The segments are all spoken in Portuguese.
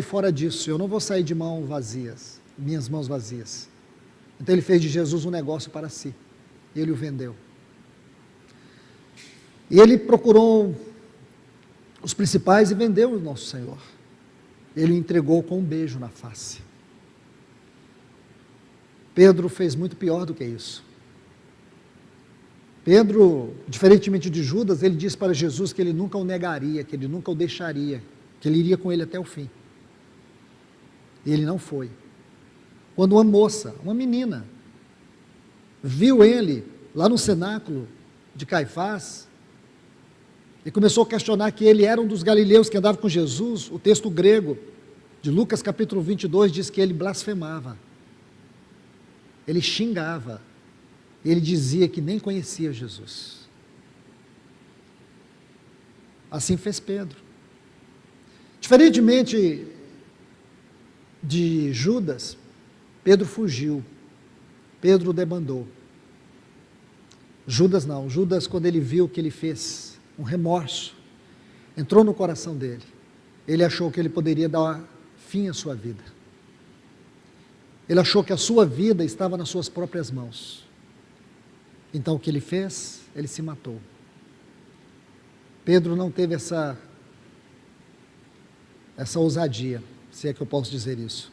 fora disso, eu não vou sair de mãos vazias, minhas mãos vazias. Então ele fez de Jesus um negócio para si, e ele o vendeu. E ele procurou os principais e vendeu o nosso Senhor. Ele o entregou com um beijo na face. Pedro fez muito pior do que isso. Pedro, diferentemente de Judas, ele disse para Jesus que ele nunca o negaria, que ele nunca o deixaria, que ele iria com ele até o fim. E ele não foi. Quando uma moça, uma menina, viu ele lá no cenáculo de Caifás, e começou a questionar que ele era um dos galileus que andava com Jesus, o texto grego de Lucas capítulo 22 diz que ele blasfemava, ele xingava, ele dizia que nem conhecia Jesus. Assim fez Pedro. Diferentemente de Judas, Pedro fugiu, Pedro debandou. Judas não, Judas, quando ele viu o que ele fez, um remorso, entrou no coração dele, ele achou que ele poderia dar fim à sua vida, ele achou que a sua vida estava nas suas próprias mãos, então o que ele fez? Ele se matou. Pedro não teve essa ousadia, se é que eu posso dizer isso.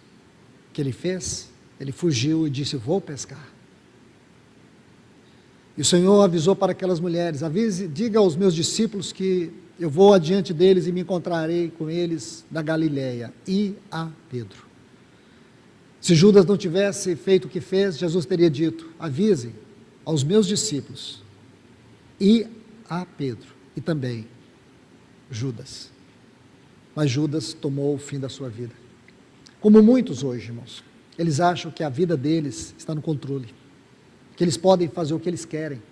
O que ele fez? Ele fugiu e disse: vou pescar. E o Senhor avisou para aquelas mulheres: diga aos meus discípulos que eu vou adiante deles e me encontrarei com eles na Galileia. E a Pedro. Se Judas não tivesse feito o que fez, Jesus teria dito: avisem aos meus discípulos e a Pedro, e também Judas. Mas Judas tomou o fim da sua vida. Como muitos hoje, irmãos, eles acham que a vida deles está no controle, que eles podem fazer o que eles querem.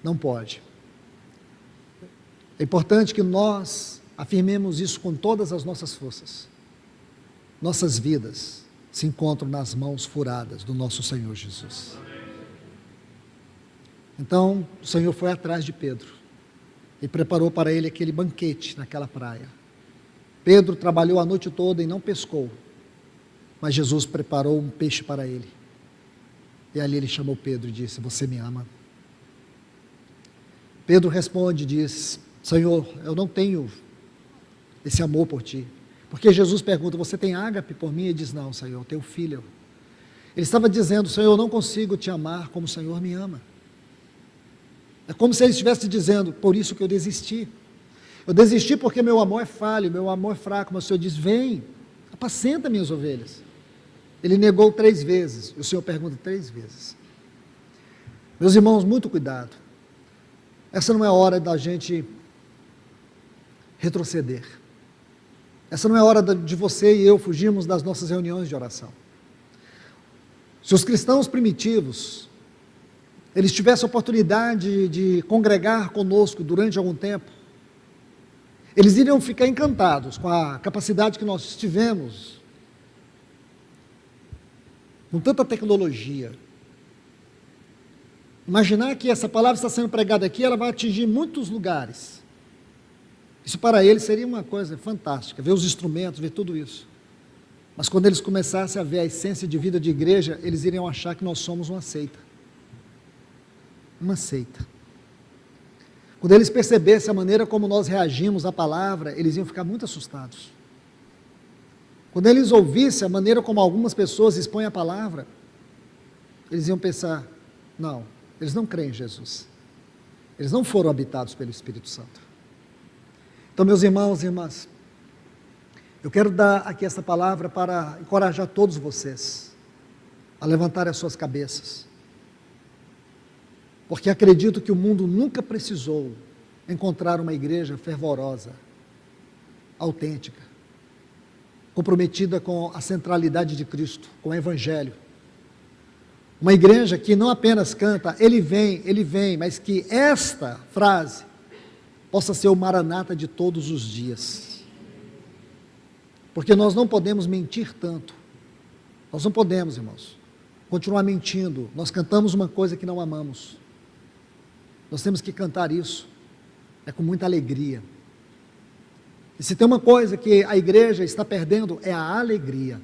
Não pode. É importante que nós afirmemos isso com todas as nossas forças. Nossas vidas se encontram nas mãos furadas do nosso Senhor Jesus. Então, o Senhor foi atrás de Pedro e preparou para ele aquele banquete naquela praia. Pedro trabalhou a noite toda e não pescou, mas Jesus preparou um peixe para ele. E ali ele chamou Pedro e disse: você me ama? Pedro responde e diz: Senhor, eu não tenho esse amor por ti. Porque Jesus pergunta: você tem ágape por mim? Ele diz: não, Senhor, eu tenho filho. Ele estava dizendo: Senhor, eu não consigo te amar como o Senhor me ama. É como se ele estivesse dizendo: por isso que eu desisti. Eu desisti porque meu amor é falho, meu amor é fraco. Mas o Senhor diz: vem, apacenta minhas ovelhas. Ele negou 3 vezes. O Senhor pergunta 3 vezes. Meus irmãos, muito cuidado. Essa não é a hora da gente retroceder. Essa não é a hora de você e eu fugirmos das nossas reuniões de oração. Se os cristãos primitivos, eles tivessem a oportunidade de congregar conosco durante algum tempo, eles iriam ficar encantados com a capacidade que nós tivemos, com tanta tecnologia. Imaginar que essa palavra está sendo pregada aqui, ela vai atingir muitos lugares. Isso para eles seria uma coisa fantástica, ver os instrumentos, ver tudo isso. Mas quando eles começassem a ver a essência de vida de igreja, eles iriam achar que nós somos uma seita. Uma seita. Quando eles percebessem a maneira como nós reagimos à palavra, eles iam ficar muito assustados. Quando eles ouvissem a maneira como algumas pessoas expõem a palavra, eles iam pensar: não, eles não creem em Jesus. Eles não foram habitados pelo Espírito Santo. Então, meus irmãos e irmãs, eu quero dar aqui essa palavra para encorajar todos vocês a levantarem as suas cabeças. Porque acredito que o mundo nunca precisou encontrar uma igreja fervorosa, autêntica, comprometida com a centralidade de Cristo, com o Evangelho. Uma igreja que não apenas canta, Ele vem, mas que esta frase possa ser o maranata de todos os dias. Porque nós não podemos mentir tanto. Nós não podemos, irmãos, continuar mentindo. Nós cantamos uma coisa que não amamos. Nós temos que cantar isso, com muita alegria. E se tem uma coisa que a igreja está perdendo, é a alegria.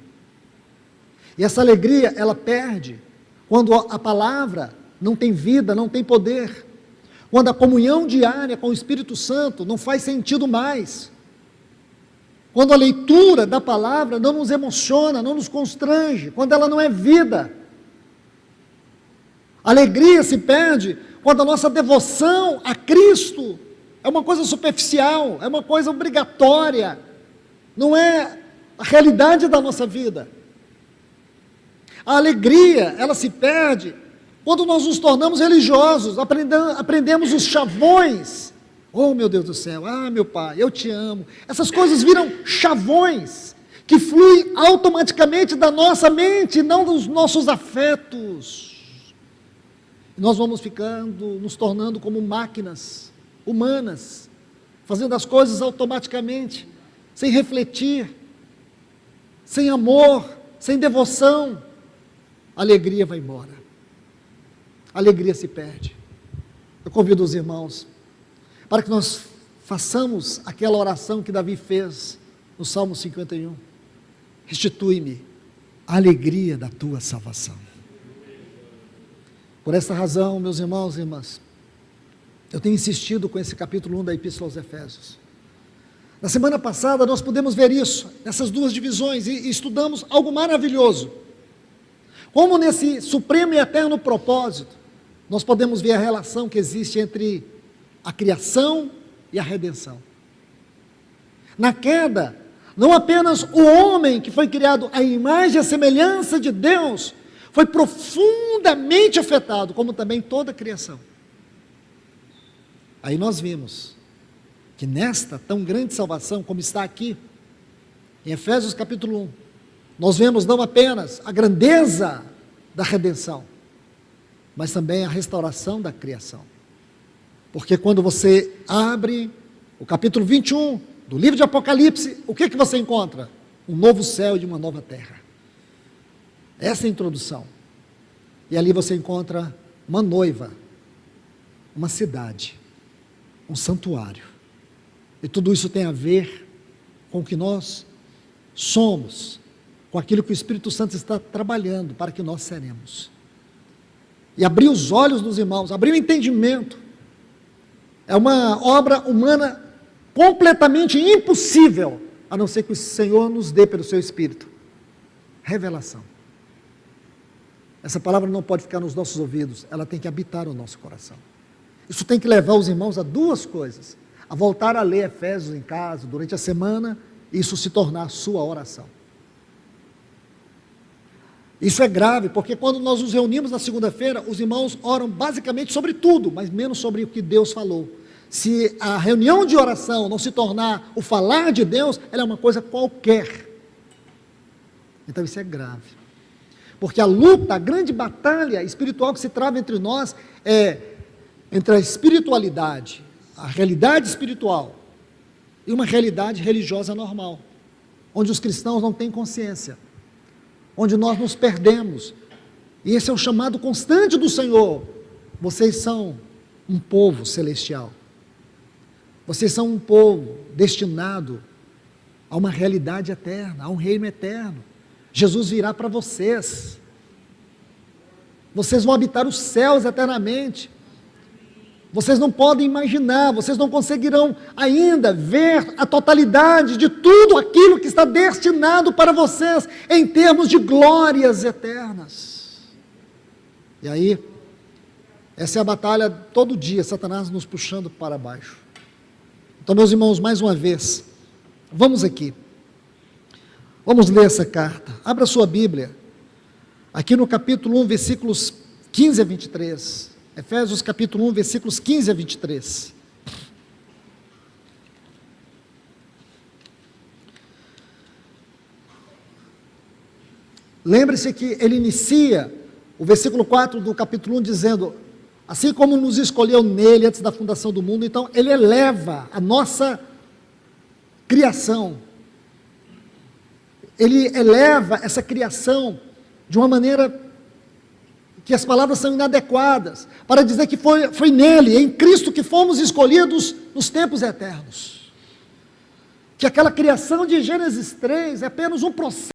E essa alegria, ela perde quando a palavra não tem vida, não tem poder. Quando a comunhão diária com o Espírito Santo não faz sentido mais. Quando a leitura da palavra não nos emociona, não nos constrange, quando ela não é vida. A alegria se perde quando a nossa devoção a Cristo é uma coisa superficial, é uma coisa obrigatória, não é a realidade da nossa vida. A alegria, ela se perde quando nós nos tornamos religiosos, aprendemos os chavões. Oh, meu Deus do céu, ah, meu Pai, eu te amo. Essas coisas viram chavões que fluem automaticamente da nossa mente, não dos nossos afetos. E nós vamos nos tornando como máquinas humanas, fazendo as coisas automaticamente, sem refletir, sem amor, sem devoção. A alegria vai embora, a alegria se perde. Eu convido os irmãos para que nós façamos aquela oração que Davi fez no Salmo 51. Restitui-me a alegria da tua salvação. Por essa razão, meus irmãos e irmãs, eu tenho insistido com esse capítulo 1 da Epístola aos Efésios. Na semana passada nós pudemos ver isso, nessas duas divisões, e estudamos algo maravilhoso. Como nesse supremo e eterno propósito, nós podemos ver a relação que existe entre a criação e a redenção. Na queda, não apenas o homem que foi criado à imagem e à semelhança de Deus, foi profundamente afetado, como também toda a criação. Aí nós vimos que nesta tão grande salvação, como está aqui, em Efésios capítulo 1, nós vemos não apenas a grandeza da redenção, mas também a restauração da criação. Porque quando você abre o capítulo 21 do livro de Apocalipse, o que você encontra? Um novo céu e uma nova terra. Essa é a introdução. E ali você encontra uma noiva, uma cidade, um santuário. E tudo isso tem a ver com o que nós somos, com aquilo que o Espírito Santo está trabalhando para que nós seremos. E abrir os olhos dos irmãos, abrir o entendimento. É uma obra humana completamente impossível, a não ser que o Senhor nos dê pelo seu Espírito. Revelação. Essa palavra não pode ficar nos nossos ouvidos, ela tem que habitar o nosso coração. Isso tem que levar os irmãos a duas coisas: a voltar a ler Efésios em casa, durante a semana, e isso se tornar a sua oração. Isso é grave, porque quando nós nos reunimos na segunda-feira, os irmãos oram basicamente sobre tudo, mas menos sobre o que Deus falou. Se a reunião de oração não se tornar o falar de Deus, ela é uma coisa qualquer. Então isso é grave. Porque a luta, a grande batalha espiritual que se trava entre nós é entre a espiritualidade, a realidade espiritual, e uma realidade religiosa normal, onde os cristãos não têm consciência, onde nós nos perdemos. E esse é o chamado constante do Senhor: vocês são um povo celestial, vocês são um povo destinado a uma realidade eterna, a um reino eterno. Jesus virá para vocês, vocês vão habitar os céus eternamente. Vocês não podem imaginar, vocês não conseguirão ainda ver a totalidade de tudo aquilo que está destinado para vocês, em termos de glórias eternas. E aí, essa é a batalha todo dia, Satanás nos puxando para baixo. Então, meus irmãos, mais uma vez, vamos aqui. Vamos ler essa carta. Abra sua Bíblia, aqui no capítulo 1, versículos 15 a 23. Efésios capítulo 1, versículos 15 a 23. Lembre-se que ele inicia o versículo 4 do capítulo 1 dizendo: assim como nos escolheu nele antes da fundação do mundo. Então ele eleva a nossa criação, ele eleva essa criação de uma maneira que as palavras são inadequadas, para dizer que foi nele, em Cristo, que fomos escolhidos nos tempos eternos. que aquela criação de Gênesis 3 é apenas um processo